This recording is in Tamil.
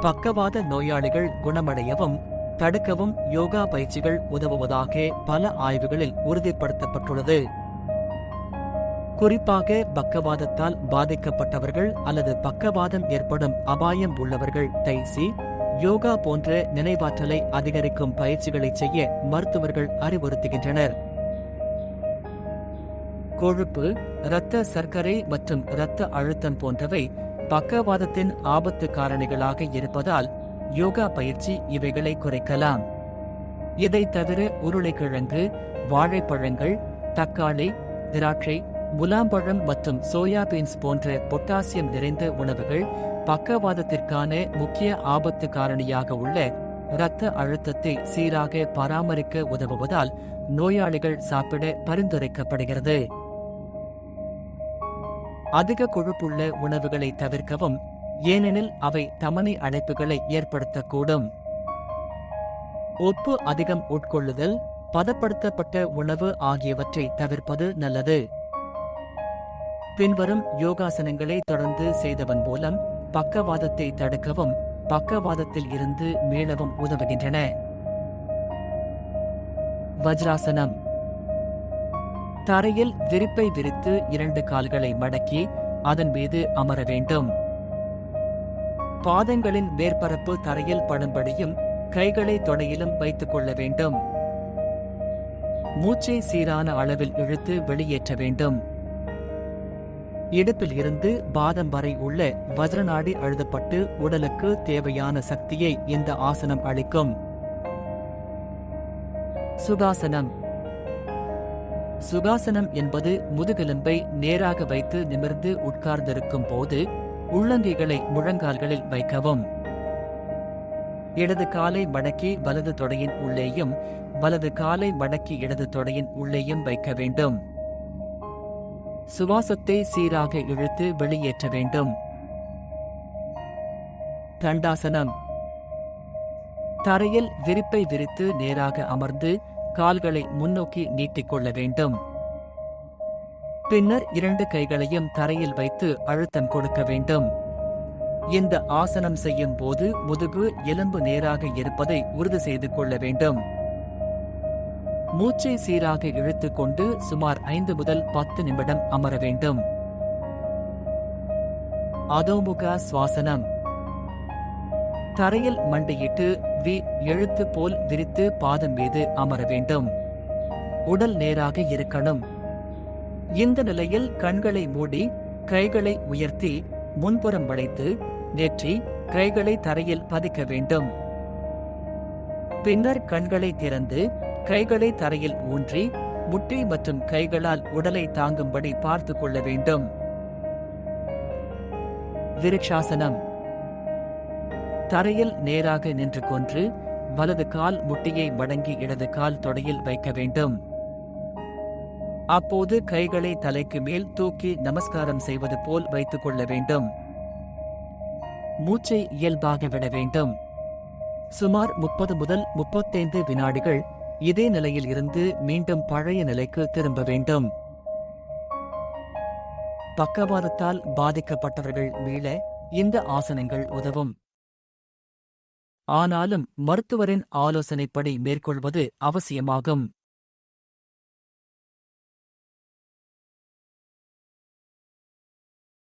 பக்கவாத நோயாளிகள் குணமடையவும் தடுக்கவும் யோகா பயிற்சிகள் உதவுவதாக பல ஆய்வுகளில் உறுதிப்படுத்தப்பட்டுள்ளது. குறிப்பாக பக்கவாதத்தால் பாதிக்கப்பட்டவர்கள் அல்லது பக்கவாதம் ஏற்படும் அபாயம் உள்ளவர்கள் தைசி, யோகா போன்ற நினைவாற்றலை அதிகரிக்கும் பயிற்சிகளை செய்ய மருத்துவர்கள் அறிவுறுத்துகின்றனர். கொழுப்பு, இரத்த சர்க்கரை மற்றும் இரத்த அழுத்தம் போன்றவை பக்கவாதத்தின் ஆபத்து காரணிகளாக இருப்பதால் யோகா பயிற்சி இவைகளை குறைக்கலாம். இதைத் தவிர உருளைக்கிழங்கு, வாழைப்பழங்கள், தக்காளி, திராட்சை, முலாம்பழம் மற்றும் சோயாபீன்ஸ் போன்ற பொட்டாசியம் நிறைந்த உணவுகள் பக்கவாதத்திற்கான முக்கிய ஆபத்து காரணியாக உள்ள இரத்த அழுத்தத்தை சீராக பராமரிக்க உதவுவதால் நோயாளிகள் சாப்பிட பரிந்துரைக்கப்படுகிறது. அதிக கொழுப்புள்ள உணவுகளை தவிர்க்கவும், ஏனெனில் அவை தமனி அடைப்புகளை ஏற்படுத்தக்கூடும். உப்பு அதிகம் உட்கொள்ளுதல், பதப்படுத்தப்பட்ட உணவு ஆகியவற்றை தவிர்ப்பது நல்லது. பின்வரும் யோகாசனங்களை தொடர்ந்து செய்தவன் மூலம் பக்கவாதத்தை தடுக்கவும் பக்கவாதத்தில் இருந்து மீளவும் உதவுகின்றன. வஜ்ராசனம். தரையில் விரிப்பை விரித்து 2 கால்களை மடக்கி அதன் மீது அமர வேண்டும். பாதங்களின் மேற்பரப்பு தரையில் படும்படியும் கைகளை தொடையிலும் வைத்துக் கொள்ள வேண்டும். மூச்சை சீரான அளவில் இழுத்து வெளியேற்ற வேண்டும். இடுப்பில் இருந்து பாதம் வரை உள்ள வஜ்ரநாடி அழுத்தப்பட்டு உடலுக்கு தேவையான சக்தியை இந்த ஆசனம் அளிக்கும். சுகாசனம். சுகாசனம் என்பது முதுகெலும்பை நேராக வைத்து நிமிர்ந்து உட்கார்ந்திருக்கும் போது உள்ளங்கைகளை முழங்கால்களில் வைக்கவும். இடது காலை மடக்கி வலது தொடையின் உள்ளேயும் வலது காலை மடக்கி இடது தொடையின் உள்ளேயும் வைக்க வேண்டும். சுவாசத்தை சீராக இழுத்து வெளியேற்ற வேண்டும். தண்டாசனம். தரையில் விரிப்பை விரித்து நேராக அமர்ந்து கால்களை முன்னோக்கி நீட்டிக்கொள்ள வேண்டும். பின்னர் 2 கைகளையும் தரையில் வைத்து அழுத்தம் கொடுக்க வேண்டும். இந்த ஆசனம் செய்யும் போது முதுகு எலும்பு நேராக இருப்பதை உறுதி செய்து கொள்ள வேண்டும். மூச்சை சீராக இழுத்துக் கொண்டு சுமார் 5 முதல் 10 நிமிடம் அமர வேண்டும். அதோமுக சுவாசனம். தரையில் மண்டியிட்டு வி எழுத்து போல் விரித்து பாதம் மீது அமர வேண்டும். உடல் நேராக இருக்கணும். இந்த நிலையில் கண்களை மூடி கைகளை உயர்த்தி முன்புறம் வளைத்து நெற்றி கைகளை தரையில் பதிக்க வேண்டும். பின்னர் கண்களை திறந்து கைகளை தரையில் ஊன்றி முட்டி மற்றும் கைகளால் உடலை தாங்கும்படி பார்த்துக் கொள்ள வேண்டும். விருட்சாசனம். தரையில் நேராக நின்று கொன்று வலது கால் முட்டியை மடங்கி இடது கால் தொடையில் வைக்க வேண்டும். அப்போது கைகளை தலைக்கு மேல் தூக்கி நமஸ்காரம் செய்வது போல் வைத்துக் கொள்ள வேண்டும். மூச்சை இயல்பாக விட வேண்டும். சுமார் 30 முதல் 35 வினாடிகள் இதே நிலையில் இருந்து மீண்டும் பழைய நிலைக்கு திரும்ப வேண்டும். பக்கவாதத்தால் பாதிக்கப்பட்டவர்கள் மீள இந்த ஆசனங்கள் உதவும். ஆனாலும் மருத்துவரின் ஆலோசனைப்படி மேற்கொள்வது அவசியமாகும்.